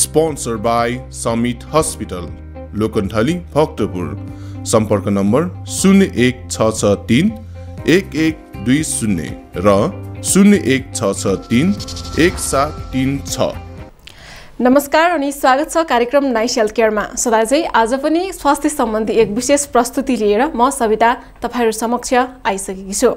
Sponsored by Summit Hospital, Lokanthali Bhaktapur. सम्पर्क number 01663 1120 र 01663 1736। नमस्कार अनि स्वागत छ कार्यक्रम नाइस हेल्थ केयरमा। सदा चाहिँ आज पनि स्वास्थ्य सम्बन्धी एक विशेष प्रस्तुति लिएर म सविता तपाईहरु समक्ष आइसकेकी छु।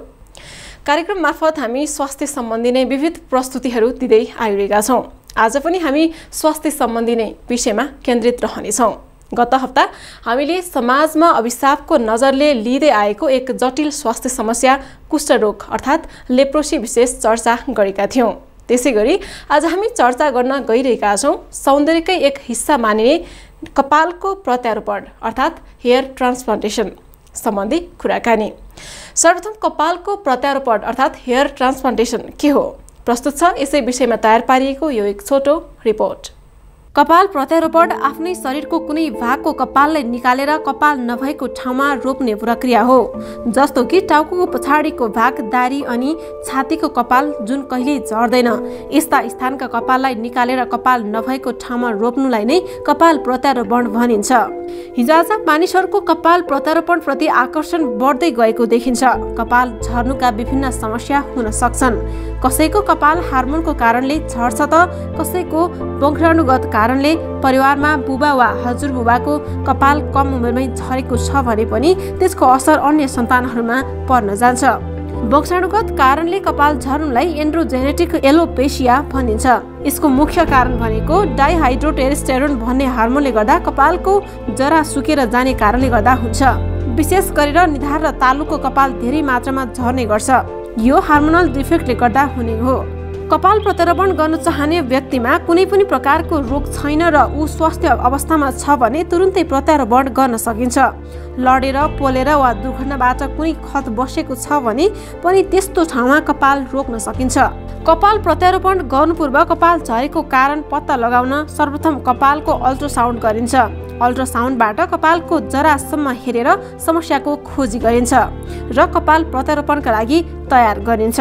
कार्यक्रम मार्फत हामी स्वास्थ्य सम्बन्धी नै विविध प्रस्तुतिहरू दिँदै आइरहेका छौं। आज पनि हामी स्वास्थ्य सम्बन्धी नै विषयमा केन्द्रित रहनेछौं। गत हप्ता हामीले समाजमा अभिशापको नजरले लिँदै आएको एक जटिल स्वास्थ्य समस्या कुष्ठरोग अर्थात् लेप्रोसी विशेष चर्चा गरेका थियौं। त्यसैगरी आज हामी चर्चा गर्न गइरहेका छौं सौन्दर्यकै एक हिस्सा मानिने कपालको प्रत्यारोपण अर्थात् हेयर ट्रान्सप्लान्टेसन सम्बन्धी कुराकानी। सर्वप्रथम कपालको प्रत्यारोपण अर्थात् हेयर ट्रान्सप्लान्टेसन के हो? प्रस्तुत छ यसै विषयमा तयार पारिएको यो एक छोटो रिपोर्ट। कपाल प्रत्यारोपण आफ्नै शरीरको कुनै भागको कपाललाई निकालेर कपाल नभएको ठाउँमा रोप्ने प्रक्रिया हो। जस्तो कि टाउकोको पछाडिको भाग, दारी अनि छातीको कपाल जुन कहिल्यै झर्दैन। यस्ता स्थानका कपाललाई निकालेर कपाल नभएको ठाउँमा रोप्नुलाई नै कपाल प्रत्यारोपण भनिन्छ। हिजोआज मानिसहरूको कपाल प्रत्यारोपण प्रति आकर्षण बढ्दै गएको देखिन्छ। कपाल झर्नुका विभिन्न समस्या हुन सक्छन्। कसैको कपाल हार्मोनको कारणले झर्छ त कसैको वंशानुगत कारणले परिवारमा बुबा वा हजुरबुबाको कपाल कम उमेरमै झरेको छ भने पनि त्यसको असर अन्य सन्तानहरूमा पर्न जान्छ। वंशानुगत कारणले कपाल झर्नुलाई एन्ड्रोजेनेटिक एलोपेसिया भनिन्छ। यसको मुख्य कारण भनेको डाइहाइड्रोटेस्टेरोन भन्ने हार्मोनले गर्दा कपालको जरा सुकेर जाने कारणले गर्दा हुन्छ। विशेष गरेर निधार र तालुको कपाल धेरै मात्रामा झर्ने गर्छ। यो हार्मोनल डिफेक्टले गर्दा हुने हो। कपाल प्रत्यारोपण गर्न चाहने व्यक्तिमा कुनै पनि प्रकारको रोग छैन र ऊ स्वस्थ अवस्थामा छ भने तुरुन्तै प्रत्यारोपण गर्न सकिन्छ। लडेर, पोलेर वा दुर्घटनाबाट कुनै खत बसेको छ भने पनि त्यस्तो ठाउँमा कपाल रोक्न सकिन्छ। कपाल प्रत्यारोपण गर्नुपूर्व कपाल झरेको कारण पत्ता लगाउन सर्वप्रथम कपालको अल्ट्रासाउन्ड गरिन्छ। अल्ट्रासाउन्डबाट कपालको जरासम्म हेरेर समस्याको खोजी गरिन्छ र कपाल प्रत्यारोपणका लागि तयार गरिन्छ।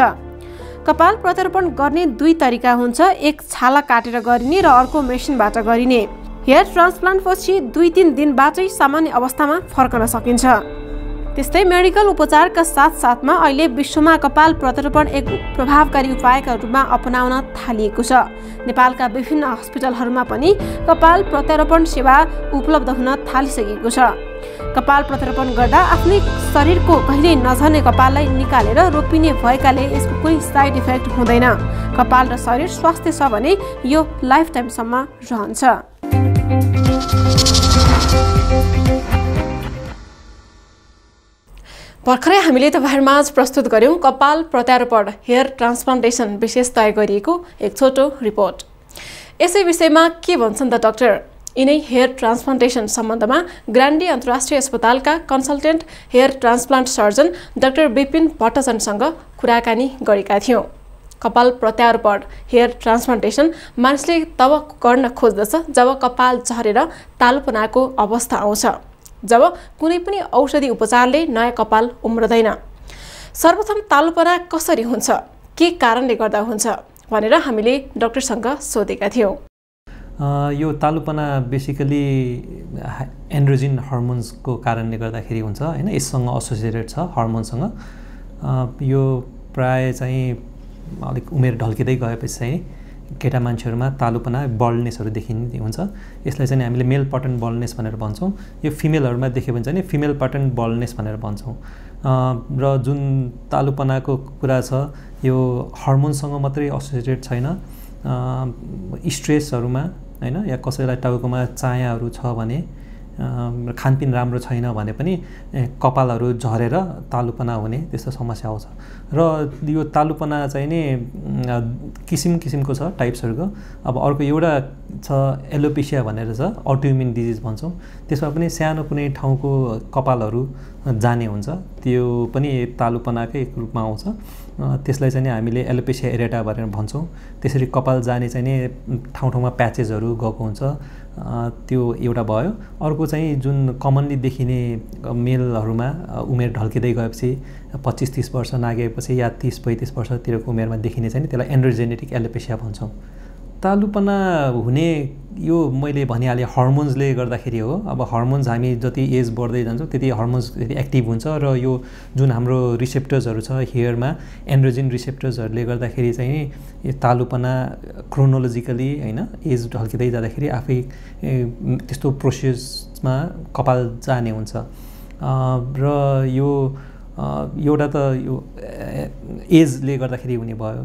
कपाल प्रत्यारोपण गर्ने दुई तरिका हुन्छ, एक छाला काटेर गरिने र अर्को मेसिनबाट गरिने। हेयर ट्रान्सप्लान्ट पछि 2-3 दिनबाटै सामान्य अवस्थामा फर्कन सकिन्छ। त्यस्तै मेडिकल उपचारका साथसाथमा अहिले विश्वमा कपाल प्रत्यारोपण एक प्रभावकारी उपायका रूपमा अपनाउन थालिएको छ। नेपालका विभिन्न अस्पतालहरूमा पनि कपाल प्रत्यारोपण सेवा उपलब्ध हुन थालिसकेको छ। कपाल प्रत्यारोपण गर्दा आफ्नै शरीरको कहिल्यै नझर्ने कपाललाई निकालेर रोपिने भएकाले यसको कुनै साइड इफेक्ट हुँदैन। कपाल र शरीर स्वास्थ्य छ भने यो लाइफ टाइमसम्म रहन्छ। भर्खरै हामीले तपाईहरुमाझ प्रस्तुत गर्यौं कपाल प्रत्यारोपण हेयर ट्रान्सप्लान्टेसन विशेष तय गरिएको एक छोटो रिपोर्ट। यसै विषयमा के भन्छन् त डाक्टर? यिनै हेयर ट्रान्सप्लान्टेसन सम्बन्धमा ग्रान्डी अन्तर्राष्ट्रिय अस्पतालका consultant hair transplant surgeon doctor Vipin भट्टजनसँग कुराकानी गरेका थियौं। कपाल प्रत्यारोपण हेयर ट्रान्सप्लान्टेसन मानिसले तब गर्न खोज्दछ जब कपाल झरेर तालुपनाको अवस्था आउँछ, जब कुनै पनि औषधि उपचारले नयाँ कपाल उम्रदैन। सर्वप्रथम तालुपना कसरी हुन्छ, के कारणले गर्दा हुन्छ भनेर हामीले डाक्टरसँग सोधेका थियौं। यो तालुपना बेसिकली एन्ड्रोजिन हर्मोन्सको कारणले गर्दाखेरि हुन्छ हैन, यससँग एसोसिएटेड छ हर्मोनसँग। यो प्राय चाहिँ अलिक उमेर ढल्किँदै गएपछि चाहिँ केटा मान्छेहरूमा तालुपना बल्डनेसहरू देखिने हुन्छ। यसलाई चाहिँ हामीले मेल पटन बल्डनेस भनेर भन्छौँ। यो फिमेलहरूमा देख्यो भने चाहिँ फिमेल पटन बल्डनेस भनेर भन्छौँ। र जुन तालुपनाको कुरा छ यो हर्मोनसँग मात्रै एसोसिएटेड छैन, स्ट्रेसहरूमा हैन या कसैलाई टाउकोमा चायाहरू छ भने, खानपिन राम्रो छैन भने पनि कपालहरू झरेर तालुपना हुने त्यस्तो समस्या आउँछ। र यो तालुपना चाहिँ नि किसिम किसिमको छ, टाइप्सहरूको। अब अर्को एउटा छ एलोपेसिया भनेर छ, अटोइम्युन डिजिज भन्छौँ। त्यसमा पनि सानो कुनै ठाउँको कपालहरू जाने हुन्छ, त्यो पनि तालुपनाकै एक रूपमा आउँछ। त्यसलाई चाहिँ हामीले एलोपेसिया एरेटा भनेर भन्छौँ। त्यसरी कपाल जाने चाहिँ नि ठाउँ ठाउँमा प्याचेसहरू गएको हुन्छ, त्यो एउटा भयो। अर्को चाहिँ जुन कमनली देखिने मेलहरूमा उमेर ढल्किँदै गएपछि 25-30 वर्ष नागेपछि या 30-35 वर्षतिरको उमेरमा देखिने चाहिँ त्यसलाई एन्ड्रोजेनेटिक एलोपेसिया भन्छौँ। तालुपना हुने यो मैले भनिहालेँ हर्मोन्सले गर्दाखेरि हो। अब हर्मोन्स हामी जति एज बढ्दै जान्छौँ त्यति हर्मोन्स त्यति एक्टिभ हुन्छ र यो जुन हाम्रो रिसेप्टर्सहरू छ हेयरमा एन्ड्रोजिन रिसेप्टर्सहरूले गर्दाखेरि चाहिँ यो तालुपना क्रोनोलोजिकली होइन एज ढल्किँदै जाँदाखेरि आफै त्यस्तो प्रोसेसमा कपाल जाने हुन्छ। र यो एउटा त यो एजले गर्दाखेरि हुने भयो।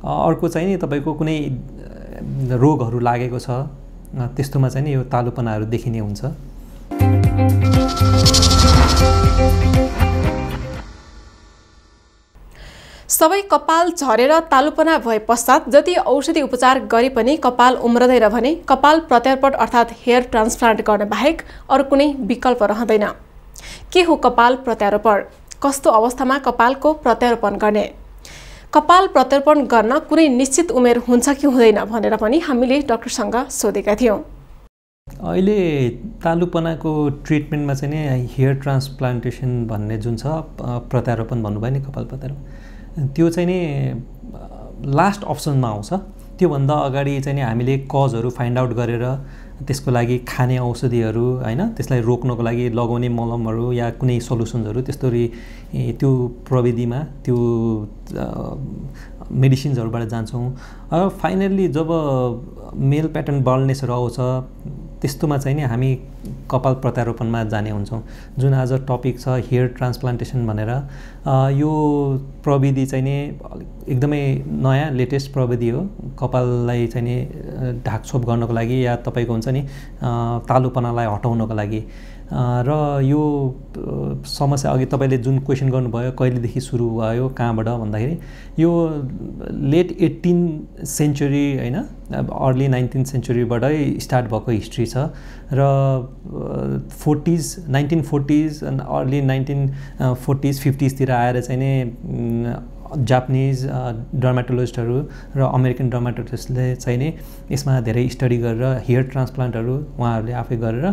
अर्को चाहिँ नि तपाईँको कुनै रोगहरू लागेको छ त्यस्तोमा चाहिँ नि यो तालुपनाहरू देखिने हुन्छ। सबै कपाल झरेर तालुपना भए पश्चात जति औषधि उपचार गरे पनि कपाल उम्रदैन भने कपाल प्रत्यारोपण अर्थात् हेयर ट्रान्सप्लान्ट गर्न बाहेक अरू कुनै विकल्प रहँदैन। के हो कपाल प्रत्यारोपण? कस्तो अवस्थामा कपालको प्रत्यारोपण गर्ने? कपाल प्रत्यारोपण गर्न कुनै निश्चित उमेर हुन्छ कि हुँदैन भनेर पनि हामीले डाक्टरसँग सोधेका थियौँ। अहिले तालुपनाको ट्रिटमेन्टमा चाहिँ नि हेयर ट्रान्सप्लान्टेसन भन्ने जुन छ प्रत्यारोपण भन्नुभयो नि कपाल प्रत्यारोपण, त्यो चाहिँ नि लास्ट अप्सनमा आउँछ। त्योभन्दा अगाडि चाहिँ नि हामीले कजहरू फाइन्ड आउट गरेर त्यसको लागि खाने औषधिहरू होइन त्यसलाई रोक्नको लागि लगाउने मलमहरू या कुनै सल्युसन्सहरू त्यस्तोरी त्यो प्रविधिमा त्यो मेडिसिन्सहरूबाट जान्छौँ। अब फाइनल्ली जब मेल प्याटर्न बाल्डनेसहरू आउँछ त्यस्तोमा चाहिँ नि हामी कपाल प्रत्यारोपणमा जाने हुन्छौँ। जुन आज टपिक छ हेयर ट्रान्सप्लान्टेसन भनेर, यो प्रविधि चाहिँ नि एकदमै नयाँ लेटेस्ट प्रविधि हो। कपाललाई चाहिँ नि ढाकछोप गर्नको लागि या तपाईँको हुन्छ नि तालुपनालाई हटाउनको लागि। र यो समस्या अघि तपाईँले जुन क्वेसन गर्नुभयो कहिलेदेखि सुरु भयो कहाँबाट भन्दाखेरि यो लेट 18th सेन्चुरी होइन अर्ली 19th सेन्चुरीबाटै स्टार्ट भएको हिस्ट्री छ। र 1940s अनि अर्ली 1940s 50sतिर आएर चाहिँ नि जापानिज डर्माटोलोजिस्टहरू र अमेरिकन डर्माटोलोजिस्टले चाहिँ नि यसमा धेरै स्टडी गरेर हेयर ट्रान्सप्लान्टहरू उहाँहरूले आफै गरेर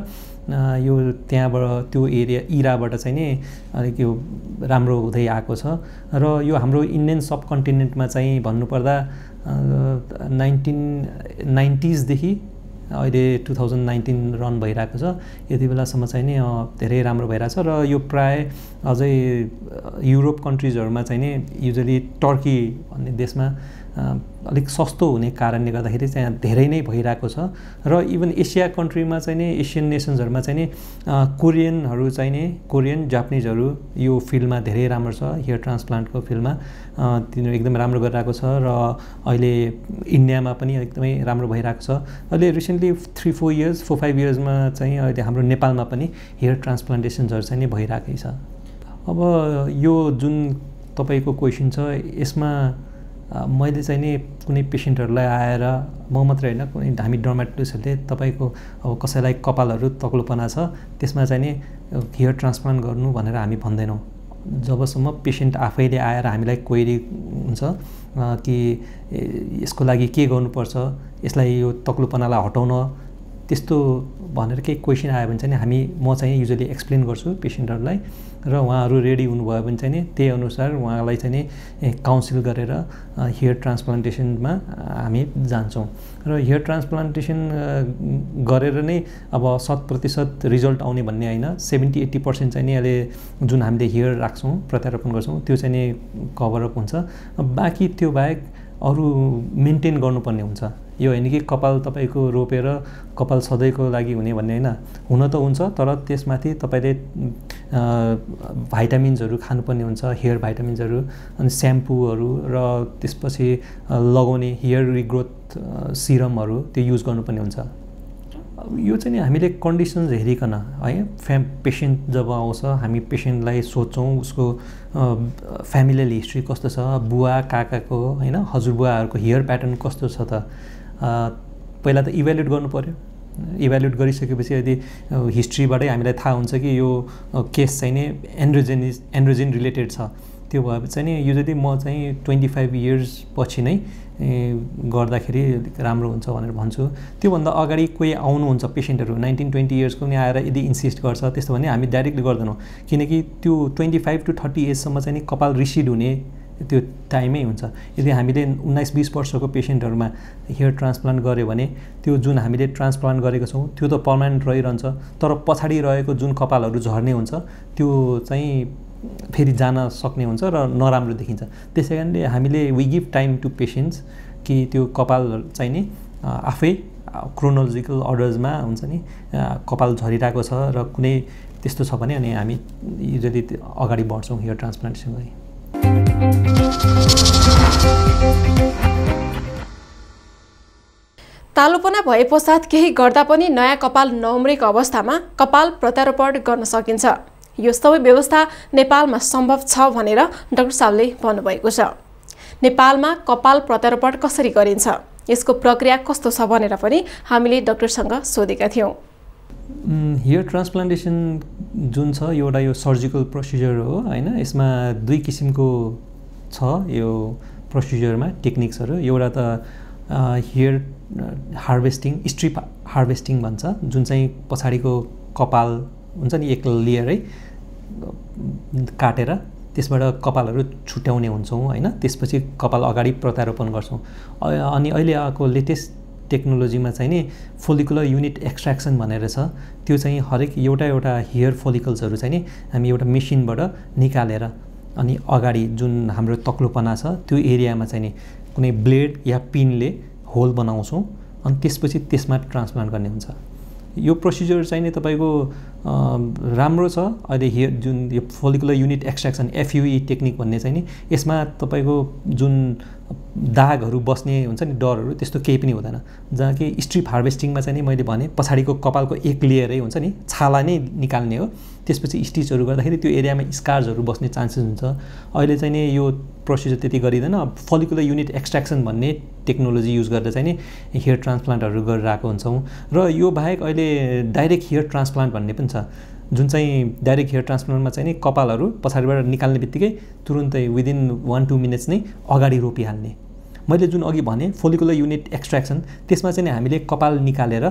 यो त्यहाँबाट त्यो इराबाट चाहिँ नि अलिक यो राम्रो हुँदै आएको छ। र यो हाम्रो इन्डियन सब कन्टिनेन्टमा चाहिँ भन्नुपर्दा 1990s देखि अहिले 2019 रन भइरहेको छ। यति बेलासम्म चाहिँ नि धेरै राम्रो भइरहेछ। र यो प्राय अझै युरोप कन्ट्रिजहरूमा चाहिँ नि युजली टर्की भन्ने देशमा अलिक सस्तो हुने कारणले गर्दाखेरि चाहिँ धेरै नै भइरहेको छ। र इभन एसिया कन्ट्रीमा चाहिँ नि एसियन नेसन्सहरूमा चाहिँ नि कोरियनहरू चाहिँ नि कोरियन जापानिजहरू यो फिल्डमा धेरै राम्रो छ हेयर ट्रान्सप्लान्टको फिल्डमा। तिनीहरू एकदम राम्रो गरिरहेको छ र अहिले इन्डियामा पनि एकदमै राम्रो भइरहेको छ। अहिले रिसेन्टली 4-5 इयर्समा चाहिँ अहिले हाम्रो नेपालमा पनि हेयर ट्रान्सप्लान्टेसन्सहरू चाहिँ नि भइरहेकै छ। अब यो जुन तपाईँको क्वेसन छ यसमा मैले चाहिँ नि कुनै पेसेन्टहरूलाई आएर म मात्रै होइन कुनै हामी डर्माटोलोजिस्टहरूले तपाईँको अब कसैलाई कपालहरू तक्लोपना छ त्यसमा चाहिँ नि हेयर ट्रान्सप्लान्ट गर्नु भनेर हामी भन्दैनौँ। जबसम्म पेसेन्ट आफैले आएर हामीलाई क्वेरी हुन्छ कि यसको लागि के गर्नुपर्छ, यसलाई यो तक्लोपनालाई हटाउन त्यस्तो भनेर केही क्वेसन आयो भने चाहिँ म चाहिँ युजली एक्सप्लेन गर्छु पेसेन्टहरूलाई र उहाँहरू रेडी हुनुभयो भने चाहिँ नि त्यही अनुसार उहाँलाई चाहिँ नि काउन्सिल गरेर हेयर ट्रान्सप्लान्टेसनमा हामी जान्छौँ। र हेयर ट्रान्सप्लान्टेसन गरेर नै अब 100% रिजल्ट आउने भन्ने होइन, 70-80% चाहिँ नि अहिले जुन हामीले हेयर राख्छौँ प्रत्यारोपण गर्छौँ त्यो चाहिँ नि कभरअप हुन्छ। बाँकी त्यो बाहेक अरू मेन्टेन गर्नुपर्ने हुन्छ। यो होइन कि कपाल तपाईँको रोपेर कपाल सधैँको लागि हुने भन्ने होइन, हुन त हुन्छ तर त्यसमाथि तपाईँले भाइटामिन्सहरू खानुपर्ने हुन्छ, हेयर भाइटामिन्सहरू अनि स्याम्पूहरू र त्यसपछि लगाउने हेयर रिग्रोथ सिरमहरू त्यो युज गर्नुपर्ने हुन्छ। यो चाहिँ नि हामीले कन्डिसन्स हेरिकन है पेसेन्ट जब आउँछ हामी पेसेन्टलाई सोध्छौँ उसको फ्यामिलियल हिस्ट्री कस्तो छ, बुवा काकाको होइन हजुरबुवाहरूको हेयर प्याटर्न कस्तो छ त पहिला त इभ्यालुएट गर्नु पर्यो। इभ्यालुएट गरिसकेपछि यदि हिस्ट्रीबाटै हामीलाई थाहा हुन्छ कि यो केस चाहिँ नि एन्ड्रोजिन रिलेटेड छ त्यो भएपछि चाहिँ नि युजली म चाहिँ 25 इयर्स पछि नै गर्दाखेरि राम्रो हुन्छ भनेर भन्छु। त्योभन्दा अगाडि कोही आउनुहुन्छ पेसेन्टहरू 19-20 इयर्सको पनि आएर यदि इन्सिस्ट गर्छ त्यस्तो भने हामी डाइरेक्टली गर्दैनौँ, किनकि त्यो 25 to 30 एजसम्म चाहिँ नि कपाल रिसिड हुने त्यो टाइमै हुन्छ। यदि हामीले 19-20 वर्षको पेसेन्टहरूमा हेयर ट्रान्सप्लान्ट गऱ्यो भने त्यो जुन हामीले ट्रान्सप्लान्ट गरेको छौँ त्यो त पर्मानेन्ट रहिरहन्छ, तर पछाडि रहेको जुन कपालहरू झर्ने हुन्छ त्यो चाहिँ फेरि जान सक्ने हुन्छ र नराम्रो देखिन्छ। त्यसै कारणले हामीले we give time to patients कि त्यो कपाल चाहिँ नि आफै क्रोनोलोजिकल अर्डर्समा हुन्छ नि कपाल झरिरहेको छ र कुनै त्यस्तो छ भने अनि हामी युजली अगाडि बढ्छौँ हेयर ट्रान्सप्लान्टेसन लागि। तालुपना भए पश्चात केही गर्दा पनि नयाँ कपाल नउम्रेको अवस्थामा कपाल प्रत्यारोपण गर्न सकिन्छ। यो सबै व्यवस्था नेपालमा सम्भव छ भनेर डाक्टर साहबले भन्नुभएको छ। नेपालमा कपाल प्रत्यारोपण कसरी गरिन्छ, यसको प्रक्रिया कस्तो छ भनेर पनि हामीले डाक्टरसँग सोधेका थियौँ। हेयर ट्रान्सप्लान्टेसन जुन छ एउटा यो सर्जिकल प्रोसिजर हो हैन, यसमा दुई किसिमको छ यो प्रोसिजरमा टेक्निक्सहरू। एउटा त हेयर हार्भेस्टिङ, स्ट्रिप हार्भेस्टिङ भन्छ, जुन चाहिँ पछाडिको कपाल हुन्छ नि एक लेयर है काटेर त्यसबाट कपालहरू छुट्याउने हुन्छौँ हैन, त्यसपछि कपाल अगाडि प्रत्यारोपण गर्छौँ। अनि अहिले आएको लेटेस्ट टेक्नोलोजीमा चाहिँ नि फोलिकुलर युनिट एक्सट्र्याक्सन भनेर छ। त्यो चाहिँ हरेक एउटा हेयर फोलिकल्सहरू चाहिँ नि हामी एउटा मेसिनबाट निकालेर अनि अगाडि जुन हाम्रो तक्लोपना छ त्यो एरियामा चाहिँ नि कुनै ब्लेड या पिनले होल बनाउँछौँ अनि त्यसपछि त्यसमा ट्रान्सप्लान्ट गर्ने हुन्छ। यो प्रोसिजर चाहिँ नि तपाईँको राम्रो छ। अहिले हेयर जुन यो follicular unit extraction FUE technique भन्ने चाहिँ नि यसमा तपाईँको जुन दागहरू बस्ने हुन्छ नि डरहरू त्यस्तो केही पनि हुँदैन। जहाँ कि स्ट्रिप हार्भेस्टिङमा चाहिँ नि मैले भने पछाडिको कपालको एक लेयरै हुन्छ नि छाला नै निकाल्ने हो, त्यसपछि स्टिचहरू गर्दाखेरि त्यो एरियामा स्कार्सहरू बस्ने चान्सेस हुन्छ। अहिले चाहिँ नि यो प्रोसिजर त्यति गरिँदैन, फोलिकुलर युनिट एक्सट्र्याक्सन भन्ने टेक्नोलोजी युज गरेर चाहिँ नि हेयर ट्रान्सप्लान्टहरू गरिरहेको हुन्छौँ। र यो बाहेक अहिले डाइरेक्ट हेयर ट्रान्सप्लान्ट भन्ने पनि छ, जुन चाहिँ डाइरेक्ट हेयर ट्रान्सप्लान्टमा चाहिँ नि कपालहरू पछाडिबाट निकाल्ने बित्तिकै तुरुन्तै विदिन 1-2 मिनट्स नै अगाडि रोपिहाल्ने। मैले जुन अघि भने फोलिकुलर युनिट एक्सट्र्याक्सन त्यसमा चाहिँ नि हामीले कपाल निकालेर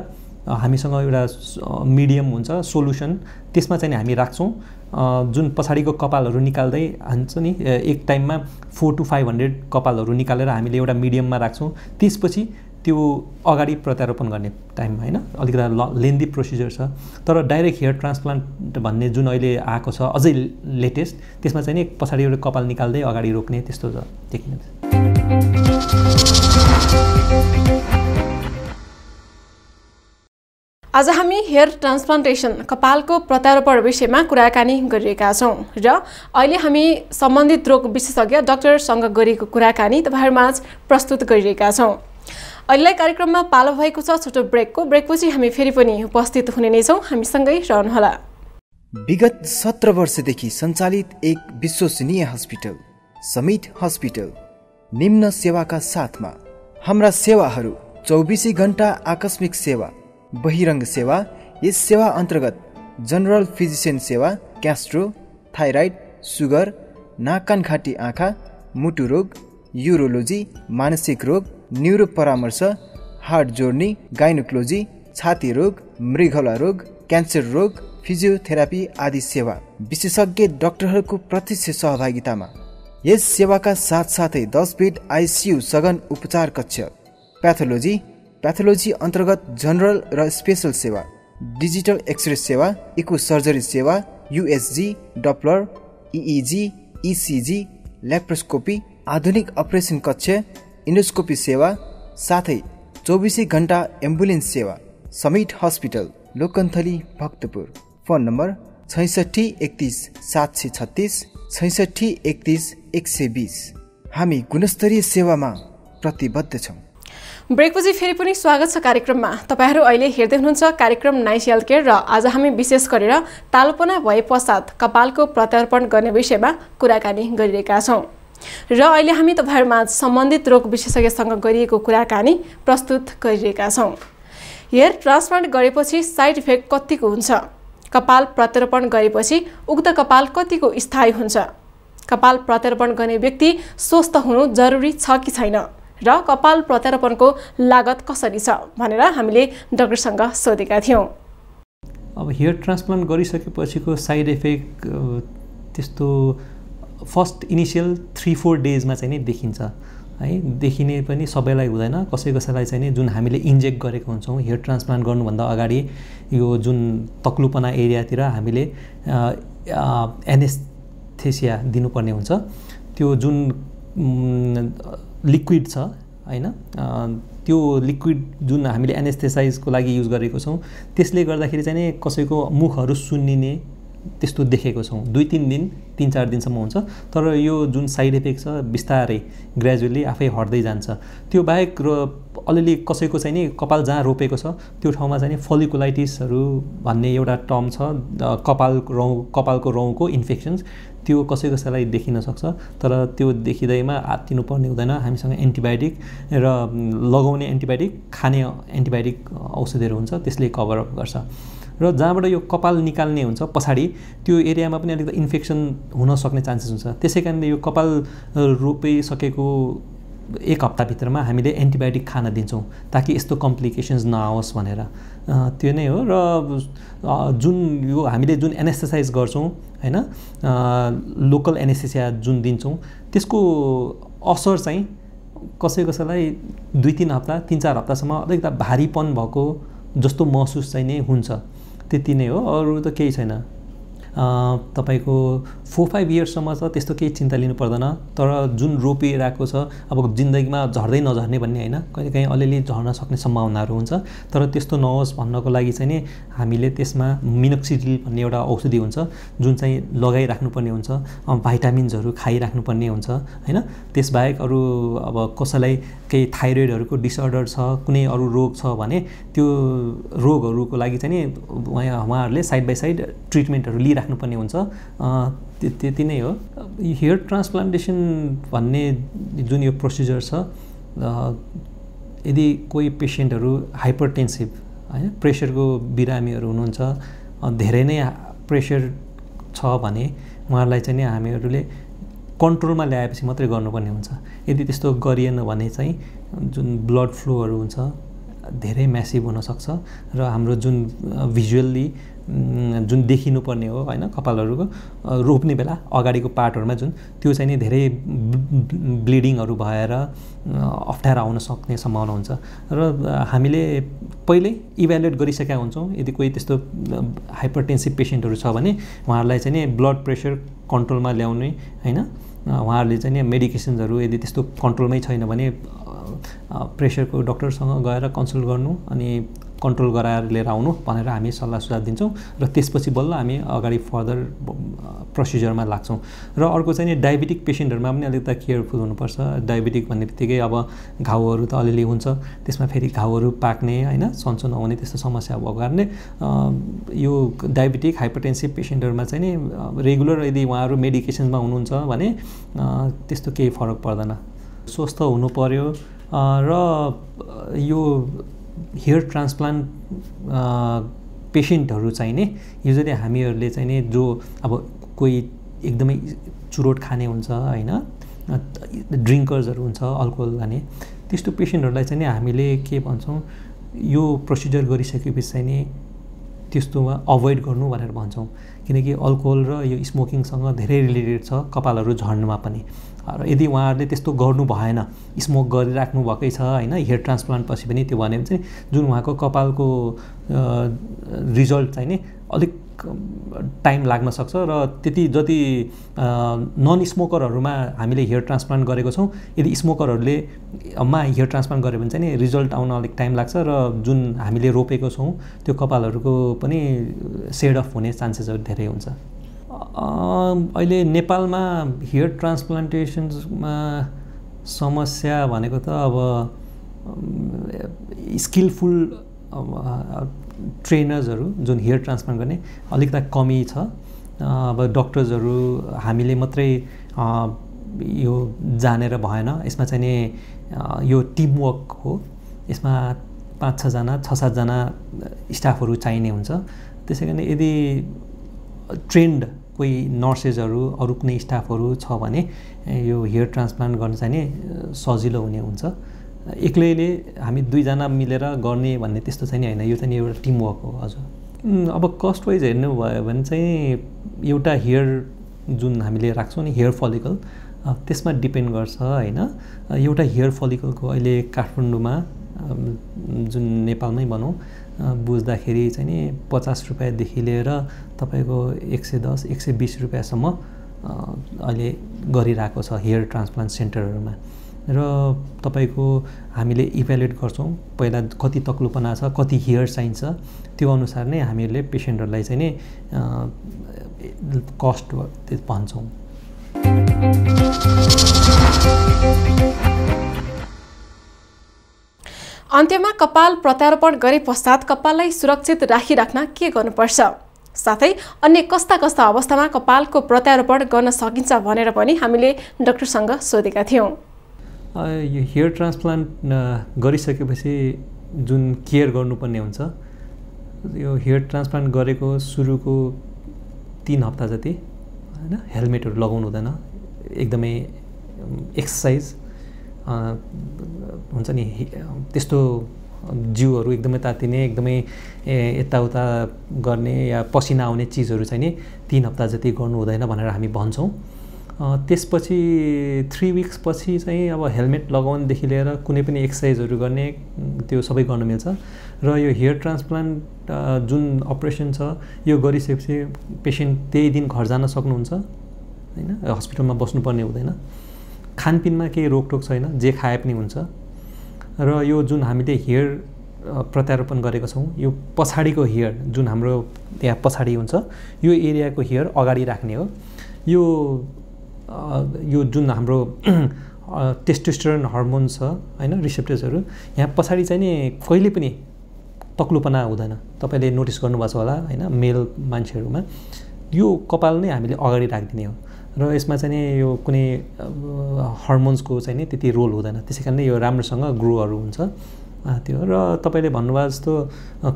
हामीसँग एउटा मिडियम हुन्छ सोल्युसन, त्यसमा चाहिँ नि हामी राख्छौँ। जुन पछाडिको कपालहरू निकाल्दै हान्छ नि एक टाइममा 400 to 500 कपालहरू निकालेर हामीले एउटा मिडियममा राख्छौँ। त्यसपछि त्यो अगाडि प्रत्यारोपण गर्ने टाइममा हैन अलिकति लेन्दी प्रोसिजर छ। तर डाइरेक्ट हेयर ट्रान्सप्लान्ट भन्ने जुन अहिले आएको छ अझै लेटेस्ट, त्यसमा चाहिँ नि पछाडि एउटा कपाल निकाल्दै अगाडि रोक्ने त्यस्तो छ टेक्निक। आज हामी हेयर ट्रान्सप्लान्टेसन कपालको प्रत्यारोपण विषयमा कुराकानी गरिरहेका छौँ र अहिले हामी सम्बन्धित रोग विशेषज्ञ डाक्टरसँग गरेको कुराकानी तपाईहरुमाझ प्रस्तुत गरिरहेका छौँ। अहिलेलाई कार्यक्रममा पालो भएको छ छोटो ब्रेकपछि हामी फेरि पनि उपस्थित हुने नै छौँ, हामीसँगै रहनुहोला। विगत 17 वर्षदेखि सञ्चालित एक विश्वसनीय हस्पिटल समिट हस्पिटल निम्न सेवाका साथमा हाम्रा सेवाहरू 24 घण्टा आकस्मिक सेवा, बहिरङ्ग सेवा। यस सेवा अन्तर्गत जनरल फिजिशियन सेवा, ग्यास्ट्रो, थाइराइड, सुगर, नाक कान खाटी आँखा, मुटु रोग, युरोलोजी, मानसिक रोग, न्युरो परामर्श, हार्ट जोड्नी, गाइनोकोलोजी, छाती रोग, मृगौला रोग, क्यान्सर रोग, फिजियोथेरापी आदि सेवा विशेषज्ञ डाक्टरहरूको प्रत्यक्ष सहभागितामा। यस सेवाका साथसाथै 10 बेड ICU सघन उपचार कक्ष, प्याथोलोजी अन्तर्गत जनरल र स्पेशल सेवा, डिजिटल एक्सरे सेवा, इको सर्जरी सेवा, USG, Doppler, EEG, ECG, laparoscopy, आधुनिक अपरेसन कक्ष, इन्डोस्कोपी सेवा, साथै 24 घण्टा एम्बुलेन्स सेवा। Summit hospital, Lokanthali, Bhaktapur. Phone number 66 31 736 66 31 120। हामी गुणस्तरीय सेवामा प्रतिबद्ध छौँ। ब्रेकपछि फेरि पनि स्वागत छ कार्यक्रममा। तपाईहरु अहिले हेर्दै हुनुहुन्छ कार्यक्रम नाइस हेल्थ केयर र आज हामी विशेष गरेर तालुपना भए पश्चात कपालको प्रत्यारोपण गर्ने विषयमा कुराकानी गरिरहेका छौँ र अहिले हामी तपाईहरुमा सम्बन्धित रोग विशेषज्ञसँग गरिएको कुराकानी प्रस्तुत गरिरहेका छौँ। हेयर ट्रान्सप्लान्ट गरेपछि साइड इफेक्ट कतिको हुन्छ, कपाल प्रत्यारोपण गरेपछि उक्त कपाल कतिको स्थायी हुन्छ, कपाल प्रत्यारोपण गर्ने व्यक्ति स्वस्थ हुनु जरुरी छ कि छैन र कपाल प्रत्यारोपणको लागत कसरी छ भनेर हामीले डाक्टरसँग सोधेका थियौँ। अब हेयर ट्रान्सप्लान्ट गरिसकेपछिको साइड इफेक्ट त्यस्तो फर्स्ट इनिसियल 3-4 डेजमा चाहिँ नि देखिन्छ है। देखिने पनि सबैलाई हुँदैन, कसैलाई चाहिँ नि जुन हामीले इन्जेक्ट गरेको हुन्छौँ हेयर ट्रान्सप्लान्ट गर्नुभन्दा अगाडि यो जुन तक्लुपना एरियातिर हामीले एनेस्थेसिया दिनुपर्ने हुन्छ। त्यो जुन लिक्विड छ हैन, त्यो लिक्विड जुन हामीले एनेस्थेसाइजको लागि युज गरेको छौँ त्यसले गर्दाखेरि चाहिँ नि कसैको मुखहरू सुन्निने त्यस्तो देखेको छौँ। 2-3 दिन 3-4 दिनसम्म हुन्छ, तर यो जुन साइड इफेक्ट छ बिस्तारै ग्रेजुअली आफै हट्दै जान्छ। त्यो बाहेक र अलिअलि कसैको चाहिँ नि कपाल जहाँ रोपेको छ त्यो ठाउँमा चाहिँ नि फलिकुलाइटिसहरू भन्ने एउटा टर्म छ, कपालको रौँको इन्फेक्सन्स, त्यो कसैलाई देखिन सक्छ। तर त्यो देखिँदैमा आत्तिनु पर्ने हुँदैन, हामीसँग एन्टिबायोटिक र लगाउने एन्टिबायोटिक, खाने एन्टिबायोटिक औषधिहरू हुन्छ, त्यसले कभर अप गर्छ। र जहाँबाट यो कपाल निकाल्ने हुन्छ पछाडि त्यो एरियामा पनि अलिकति इन्फेक्सन हुन सक्ने चान्सेस हुन्छ। त्यसै कारणले यो कपाल रोपिसकेको 1 हप्ताभित्रमा हामीले एन्टिबायोटिक खान दिन्छौँ ताकि यस्तो कम्प्लिकेसन्स नआओस् भनेर। त्यो नै हो। र जुन यो हामीले जुन एनेस्थेसाइज गर्छौँ हैन, लोकल एनेस्थेसिया जुन दिन्छौँ त्यसको असर चाहिँ कसैलाई 2-3 हप्ता 3-4 हप्तासम्म अलिकति भारीपन भएको जस्तो महसुस चाहिँ नै हुन्छ, त्यति नै हो, अरू त केही छैन। तपाईको 4-5 इयर्ससम्म त त्यस्तो केही चिन्ता लिनु पर्दैन। तर जुन रोपिरहेको छ अब जिन्दगीमा झर्दै नझर्ने भन्ने हैन, कहिलेकाहीँ अलिअलि झर्न सक्ने सम्भावनाहरू हुन्छ, तर त्यस्तो नहोस् भन्नको लागि चाहिँ नि हामीले त्यसमा मिनोक्सिडिल भन्ने एउटा औषधि हुन्छ जुन चाहिँ लगाइराख्नुपर्ने हुन्छ, भाइटामिन्सहरू खाइराख्नुपर्ने हुन्छ हैन। त्यसबाहेक अरू अब कसैलाई केही थाइरोइडहरूको डिसअर्डर छ, कुनै अरू रोग छ भने त्यो रोगहरूको लागि चाहिँ नि उहाँहरूले साइड बाई साइड ट्रिटमेन्टहरू लिइराख्नुपर्ने हुन्छ। त्यति नै हो। हेयर ट्रान्सप्लान्टेसन भन्ने जुन यो प्रोसिजर छ, यदि कोही पेसेन्टहरू हाइपरटेन्सिभ हैन, प्रेसरको बिरामीहरू हुनुहुन्छ, धेरै नै प्रेसर छ भने उहाँहरूलाई चाहिँ नि हामीहरूले कन्ट्रोलमा ल्याएपछि मात्रै गर्नुपर्ने हुन्छ। यदि त्यस्तो गरिएन भने चाहिँ जुन ब्लड फ्लोहरू हुन्छ धेरै म्यासिभ हुनसक्छ र हाम्रो जुन भिजुअल्ली जुन देखिनुपर्ने हो हैन कपालहरूको रोप्ने बेला अगाडिको पार्टहरूमा जुन त्यो चाहिँ नि धेरै ब्लिडिङहरू भएर अप्ठ्यारो आउन सक्ने सम्भावना हुन्छ। र हामीले पहिल्यै इभ्यालुएट गरिसकेका हुन्छौँ यदि कोही त्यस्तो हाइपरटेन्सिभ पेसेन्टहरू छ भने उहाँहरूलाई चाहिँ नि ब्लड प्रेसर कन्ट्रोलमा ल्याउने हैन, उहाँहरूले चाहिँ नि मेडिकेसन्सहरू यदि त्यस्तो कन्ट्रोलमै छैन भने प्रेसरको डक्टरसँग गएर कन्सल्ट गर्नु अनि कन्ट्रोल गराएर लिएर आउनु भनेर हामी सल्लाह सुझाव दिन्छौँ र त्यसपछि बल्ल हामी अगाडि फर्दर प्रोसिजरमा लाग्छौँ। र अर्को चाहिँ नि डायबिटिक पेसेन्टहरूमा पनि अलिकति केयरफुल हुनुपर्छ। डायबिटिक भन्ने बित्तिकै अब घाउहरू त अलिअलि हुन्छ, त्यसमा फेरि घाउहरू पाक्ने हैन, सन्चो नहुने त्यस्तो समस्या भएको कारणले यो डायबिटिक हाइपरटेन्सिभ पेसेन्टहरूमा चाहिँ नि रेगुलर यदि उहाँहरू मेडिकेसनमा हुनुहुन्छ भने त्यस्तो केही फरक पर्दैन। स्वस्थ हुनु पर्यो र यो हेयर ट्रान्सप्लान्ट पेसेन्टहरू चाहिँ नि युजली हामीहरूले चाहिँ नि जो अब कोही एकदमै चुरोट खाने हुन्छ हैन, ड्रिङ्कर्सहरू हुन्छ, अल्कोहल खाने, त्यस्तो पेसेन्टहरूलाई चाहिँ नि हामीले के भन्छौँ, यो प्रोसिजर गरिसकेपछि चाहिँ नि त्यस्तोमा अभोइड गर्नु भनेर भन्छौँ। किनकि अल्कोहल र यो स्मोकिङसँग धेरै रिलेटेड छ कपालहरू झर्नुमा पनि। र यदि उहाँहरूले त्यस्तो गर्नु भएन, स्मोक गरिराख्नु भएकै छ हैन, हेयर ट्रान्सप्लान्ट पछि पनि त्यो भने चाहिँ जुन उहाँको कपालको रिजल्ट चाहिँ नि अलिक टाइम लाग्न सक्छ र त्यति जति नन स्मोकरहरूमा हामीले हेयर ट्रान्सप्लान्ट गरेको छौँ, यदि स्मोकरहरूले हेयर ट्रान्सप्लान्ट गऱ्यो भने चाहिँ नि रिजल्ट आउन अलिक टाइम लाग्छ र जुन हामीले रोपेको छौँ त्यो कपालहरूको पनि सेड अफ हुने चान्सेसहरू धेरै हुन्छ। अहिले नेपालमा हेयर ट्रान्सप्लान्टेसनमा समस्या भनेको त अब स्किलफुल ट्रेनर्सहरू जुन हेयर ट्रान्सप्लान्ट गर्ने अलिकति कमी छ। अब डक्टर्सहरू हामीले मात्रै यो जानेर भएन, यसमा चाहिँ नि यो टिमवर्क हो, यसमा 5-6 जना 6-7 जना स्टाफहरू चाहिने हुन्छ। त्यसै कारण यदि ट्रेन्ड कोही नर्सेसहरू अरू कुनै स्टाफहरू छ भने यो हेयर ट्रान्सप्लान्ट गर्न चाहिँ नि सजिलो हुने हुन्छ। एक्लैले हामी 2 जना मिलेर गर्ने भन्ने त्यस्तो चाहिँ नि हैन, यो चाहिँ एउटा टिमवर्क हो। हजुर अब कस्ट वाइज हेर्नु भयो भने चाहिँ एउटा हेयर जुन हामीले राख्छौँ नि हेयर फलिकल त्यसमा डिपेन्ड गर्छ हैन। एउटा हेयर फलिकलको अहिले काठमाडौँमा जुन नेपालमै भनौँ बुझ्दाखेरि चाहिँ नि 50 रुपैयाँदेखि लिएर तपाईँको 110 120 रुपैयाँसम्म अहिले गरिरहेको छ हेयर ट्रान्सप्लान्ट सेन्टरहरूमा। र तपाईँको हामीले इभ्यालुएट गर्छौँ पहिला कति तक्लोपना छ कति हेयर चाहिन्छ त्यो अनुसार नै हामीहरूले पेसेन्टहरूलाई चाहिँ नि कस्ट भन्छौँ। अन्त्यमा कपाल प्रत्यारोपण गरे पश्चात कपाललाई सुरक्षित राखिराख्न के गर्नुपर्छ, साथै अन्य कस्ता कस्ता अवस्थामा कपालको प्रत्यारोपण गर्न सकिन्छ भनेर पनि हामीले डाक्टरसँग सोधेका थियौँ। यो हेयर ट्रान्सप्लान्ट गरिसकेपछि जुन केयर गर्नुपर्ने हुन्छ यो हेयर ट्रान्सप्लान्ट गरेको सुरुको 3 हप्ता जति हैन हेलमेटहरू लगाउनु हुँदैन, एकदमै एक्सर्साइज हुन्छ नि त्यस्तो जिउहरू एकदमै तातिने एकदमै यताउता गर्ने या पसिना आउने चिजहरू चाहिँ नि 3 हप्ता जति गर्नु हुँदैन भनेर हामी भन्छौँ। त्यसपछि 3 विक्स पछि चाहिँ अब हेलमेट लगाउनेदेखि लिएर कुनै पनि एक्सर्साइजहरू गर्ने त्यो सबै गर्न मिल्छ। र यो हेयर ट्रान्सप्लान्ट जुन अपरेसन छ यो गरिसकेपछि पेसेन्ट त्यही दिन घर जान सक्नुहुन्छ हैन, हस्पिटलमा बस्नुपर्ने हुँदैन। खानपिनमा केही रोकटोक छैन, जे खाए पनि हुन्छ। र यो जुन हामीले हेयर प्रत्यारोपण गरेको छौँ यो पछाडिको हेयर जुन हाम्रो यहाँ पछाडि हुन्छ यो एरियाको हेयर अगाडि राख्ने हो। यो जुन हाम्रो टेस्टोस्टेरोन हर्मोन छ हैन रिसेप्टर्सहरू यहाँ पछाडि चाहिँ नि कहिले पनि तक्लोपना हुँदैन। तपाईँले नोटिस गर्नुभएको छ होला हैन मेल मान्छेहरूमा यो कपाल नै हामीले अगाडि राखिदिने हो र यसमा चाहिँ नि यो कुनै हर्मोन्सको चाहिँ नि त्यति रोल हुँदैन, त्यसैकारण यो राम्रोसँग ग्रोहरू हुन्छ त्यो। र तपाईँले भन्नुभएको जस्तो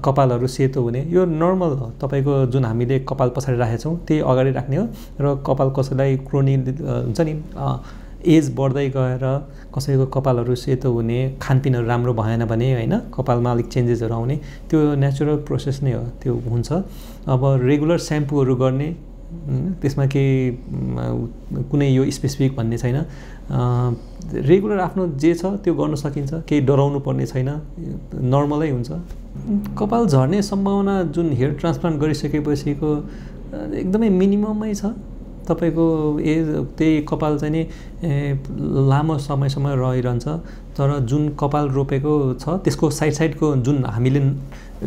कपालहरू सेतो हुने यो नर्मल हो, तपाईँको जुन हामीले कपाल पछाडि राखेका छौँ त्यही अगाडि राख्ने हो। र कपाल कसैलाई क्रोनिक हुन्छ नि एज बढ्दै गएर कसैको कपालहरू सेतो हुने खानपिनहरू राम्रो भएन भने हैन कपालमा अलिक चेन्जेसहरू आउने त्यो नेचुरल प्रोसेस नै हो, त्यो हुन्छ। अब रेगुलर स्याम्पूहरू गर्ने त्यसमा केही कुनै यो स्पेसिफिक भन्ने छैन, रेगुलर आफ्नो जे छ त्यो गर्न सकिन्छ, केही डराउनु पर्ने छैन, नर्मलै हुन्छ। कपाल झर्ने सम्भावना जुन हेयर ट्रान्सप्लान्ट गरिसकेपछिको एकदमै मिनिममै छ। तपाईँको एज त्यही कपाल चाहिँ नि लामो समयसम्म रहिरहन्छ, तर जुन कपाल रोपेको छ त्यसको साइडको जुन हामीले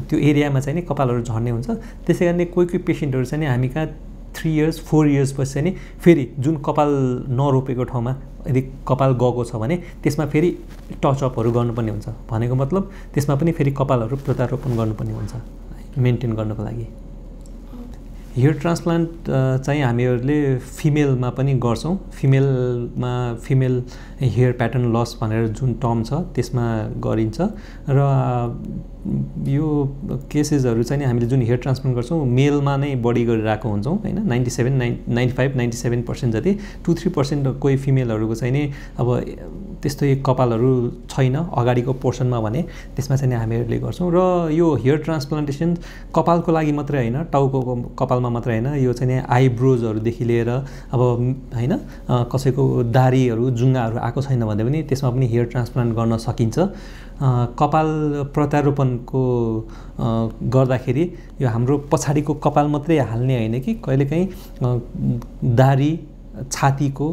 त्यो एरियामा चाहिँ नि कपालहरू झर्ने हुन्छ। त्यसै कारण कोही पेसेन्टहरू चाहिँ नि हामी कहाँ 3 इयर्स 4 इयर्स पछि चाहिँ नि फेरि जुन कपाल नरोपेको ठाउँमा यदि कपाल गएको छ भने त्यसमा फेरि टचअपहरू गर्नुपर्ने हुन्छ। भनेको मतलब त्यसमा पनि फेरि कपालहरू प्रत्यारोपण गर्नुपर्ने हुन्छ मेन्टेन गर्नको लागि। हेयर ट्रान्सप्लान्ट चाहिँ हामीहरूले फिमेलमा पनि गर्छौँ। फिमेल हेयर प्याटर्न लस भनेर जुन टर्म छ त्यसमा गरिन्छ। र यो केसेसहरू चाहिँ नि हामीले जुन हेयर ट्रान्सप्लान्ट गर्छौँ मेलमा नै बढी गरिरहेको हुन्छौँ हैन 95-97% जति। 2-3% कोही फिमेलहरूको चाहिँ नि अब त्यस्तै कपालहरू छैन अगाडिको पोर्सनमा भने त्यसमा चाहिँ नि हामीहरूले गर्छौँ। र यो हेयर ट्रान्सप्लान्टेसन कपालको लागि मात्रै हैन, टाउको कपालमा मात्रै हैन, यो चाहिँ नि आइब्रोजहरूदेखि लिएर अब हैन कसैको दाढीहरू जुङ्गाहरू आएको छैन भने पनि त्यसमा पनि हेयर ट्रान्सप्लान्ट गर्न सकिन्छ। कपाल प्रत्यारोपणको गर्दाखेरि यो हाम्रो पछाडिको कपाल मात्रै हाल्ने होइन कि कहिलेकाहीँ दाढी छातीको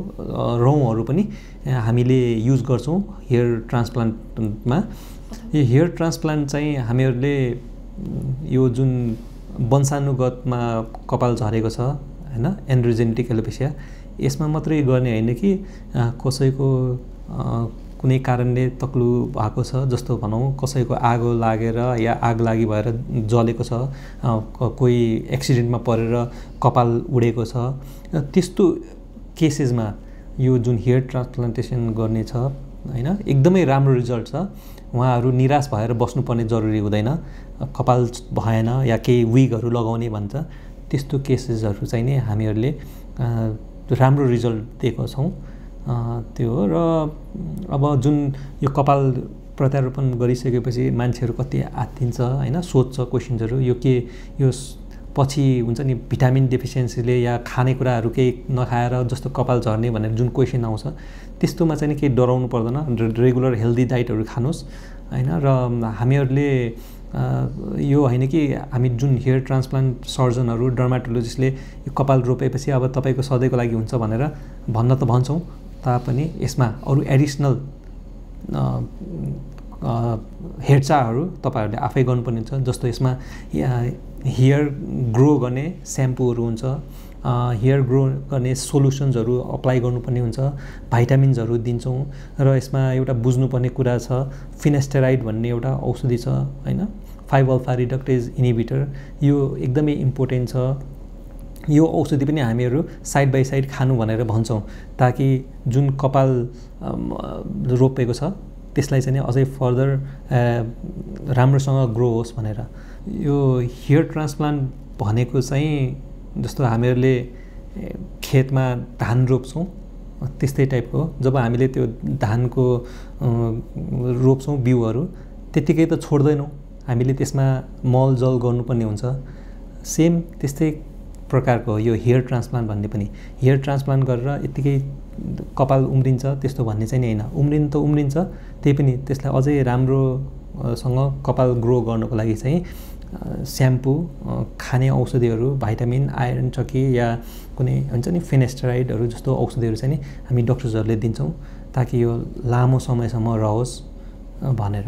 रौँहरू पनि हामीले युज गर्छौँ हेयर ट्रान्सप्लान्टमा। यो हेयर ट्रान्सप्लान्ट चाहिँ हामीहरूले यो जुन वंशानुगतमा कपाल झरेको छ हैन एन्ड्रोजेनेटिक एलोपेसिया यसमा मात्रै गर्ने होइन कि कसैको कुनै कारणले तक्लु भएको छ जस्तो भनौँ कसैको आगो लागेर या आग लागि भएर जलेको छ, कोही एक्सिडेन्टमा परेर कपाल उडेको छ, त्यस्तो केसेसमा यो जुन हेयर ट्रान्सप्लान्टेसन गर्ने छ हैन एकदमै राम्रो रिजल्ट छ। उहाँहरू निराश भएर बस्नुपर्ने जरुरी हुँदैन, कपाल भएन या केही विगहरू लगाउने भन्छ त्यस्तो केसेसहरू चाहिँ नि हामीहरूले राम्रो रिजल्ट दिएको छौँ त्यो। र अब जुन यो कपाल प्रत्यारोपण गरिसकेपछि मान्छेहरू कति आत्तिन्छ हैन सोध्छ क्वेसन्सहरू यो के यो पछि हुन्छ नि भिटामिन डेफिसियन्सीले या खानेकुराहरू केही नखाएर जस्तो कपाल झर्ने भनेर जुन क्वेसन आउँछ त्यस्तोमा चाहिँ केही डराउनु पर्दैन। रेगुलर हेल्दी डाइटहरू खानुहोस् हैन। र हामीहरूले यो होइन कि हामी जुन हेयर ट्रान्सप्लान्ट सर्जनहरू डर्माटोलोजिस्टले यो कपाल रोपेपछि अब तपाईँको सधैँको लागि हुन्छ भनेर भन्न त भन्छौँ, तापनि यसमा अरू एडिसनल हेरचाहहरू तपाईँहरूले आफै गर्नुपर्ने हुन्छ। जस्तो यसमा हेयर ग्रो गर्ने स्याम्पूहरू हुन्छ, हेयर ग्रो गर्ने सोल्युसन्सहरू अप्लाई गर्नुपर्ने हुन्छ, भाइटामिन्सहरू दिन्छौँ। र यसमा एउटा बुझ्नुपर्ने कुरा छ, फिनेस्टेराइड भन्ने एउटा औषधि छ हैन, 5-अल्फा रिडक्टेज इनिबिटर, यो एकदमै इम्पोर्टेन्ट छ। यो औषधि पनि हामीहरू साइड बाई साइड खानु भनेर भन्छौँ, ताकि जुन कपाल रोपेको छ त्यसलाई चाहिँ अझै फर्दर राम्रोसँग ग्रो होस् भनेर। यो हेयर ट्रान्सप्लान्ट भनेको चाहिँ जस्तो हामीहरूले खेतमा धान रोप्छौँ त्यस्तै टाइपको। जब हामीले त्यो धानको रोप्छौँ बिउहरू त्यतिकै त छोड्दैनौँ, हामीले त्यसमा मलजल गर्नुपर्ने हुन्छ। सेम त्यस्तै प्रकारको यो हेयर ट्रान्सप्लान्ट भन्ने पनि, हेयर ट्रान्सप्लान्ट गरेर यत्तिकै कपाल उम्रिन्छ त्यस्तो भन्ने चाहिँ होइन। उम्रिनु त उम्रिन्छ, त्यही पनि त्यसलाई अझै राम्रोसँग कपाल ग्रो गर्नको लागि चाहिँ स्याम्पू, खाने औषधिहरू, भाइटामिन, आइरन चकी या कुनै हुन्छ नि फिनेस्टेराइडहरू जस्तो औषधिहरू चाहिँ नि हामी डक्टर्सहरूले दिन्छौँ, ताकि यो लामो समयसम्म रहोस् भनेर।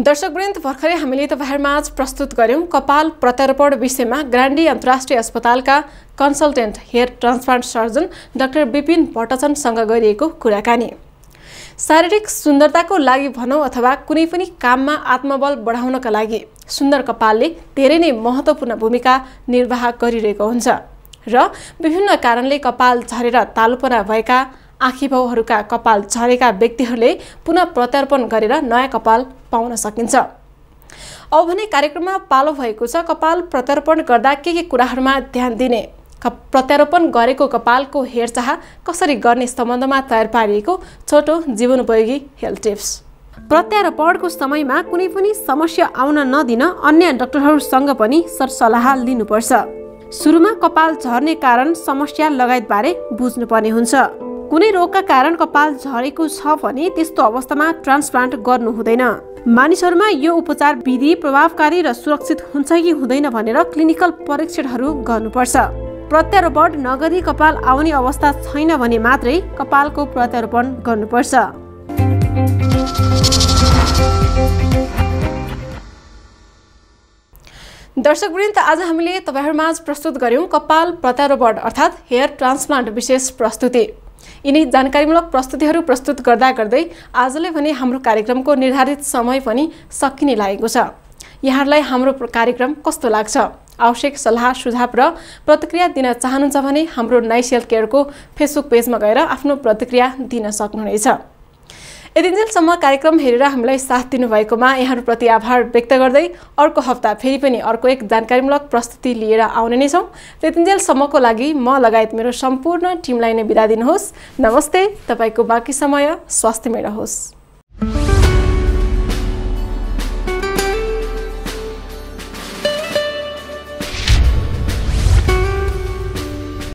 दर्शकवृन्द, भर्खरै हामीले तपाईहरुमाझ प्रस्तुत गर्यौं कपाल प्रत्यारोपण विषयमा ग्रान्डी अन्तर्राष्ट्रिय अस्पतालका consultant hair transplant surgeon doctor Vipin भट्टचनसँग गरिएको कुराकानी। शारीरिक सुन्दरताको लागि भनौं अथवा कुनै पनि काममा आत्मबल बढाउनका लागि सुन्दर कपालले धेरै नै महत्त्वपूर्ण भूमिका निर्वाह गरिरहेको हुन्छ र विभिन्न कारणले कपाल झरेर तालुपना भएका आँखीभाउहरूका कपाल झरेका व्यक्तिहरूले पुनः प्रत्यारोपण गरेर नयाँ कपाल पाउन सकिन्छ। अब भने कार्यक्रममा पालो भएको छ कपाल प्रत्यारोपण गर्दा के कुराहरूमा ध्यान दिने, प्रत्यारोपण गरेको कपालको हेरचाह कसरी गर्ने सम्बन्धमा तयार पारिएको छोटो जीवनोपयोगी हेल्थ टिप्स। प्रत्यारोपणको समयमा कुनै पनि समस्या आउन नदिन अन्य डाक्टरहरूसँग पनि सरसल्लाह लिनुपर्छ। सुरुमा कपाल झर्ने कारण, समस्या लगायत बारे बुझ्नुपर्ने हुन्छ। कुनै रोगका कारण कपाल झरेको छ भने त्यस्तो अवस्थामा ट्रान्सप्लान्ट गर्नु हुँदैन। मानिसहरूमा यो उपचार विधि प्रभावकारी र सुरक्षित हुन्छ कि हुँदैन भनेर क्लिनिकल परीक्षणहरू गर्नुपर्छ। प्रत्यारोपण नगरी कपाल आउने अवस्था छैन भने मात्रै कपालको प्रत्यारोपण गर्नुपर्छ। दर्शकवृन्द, आज हामीले तपाईहरुमाझ प्रस्तुत गर्यौं कपाल प्रत्यारोपण अर्थात् हेयर ट्रान्सप्लान्ट विशेष प्रस्तुति। यिनी जानकारीमूलक प्रस्तुतिहरू प्रस्तुत गर्दा गर्दै आजले भने हाम्रो कार्यक्रमको निर्धारित समय पनि सकिने लागेको छ। यहाँहरूलाई हाम्रो कार्यक्रम कस्तो लाग्छ? आवश्यक सल्लाह सुझाव र प्रतिक्रिया दिन चाहनुहुन्छ भने हाम्रो नाइस हेल्थ केयरको फेसबुक पेजमा गएर आफ्नो प्रतिक्रिया दिन सक्नुहुनेछ। यतिन्जेलसम्म कार्यक्रम हेरेर हामीलाई साथ दिनुभएकोमा यहाँहरूप्रति आभार व्यक्त गर्दै अर्को हप्ता फेरि पनि अर्को एक जानकारीमूलक प्रस्तुति लिएर आउने नै छौँ। त्यतिन्जेलसम्मको लागि म लगायत मेरो सम्पूर्ण टिमलाई नै बिदा दिनुहोस्। नमस्ते। तपाईँको बाँकी समय स्वास्थ्यमय रहोस्।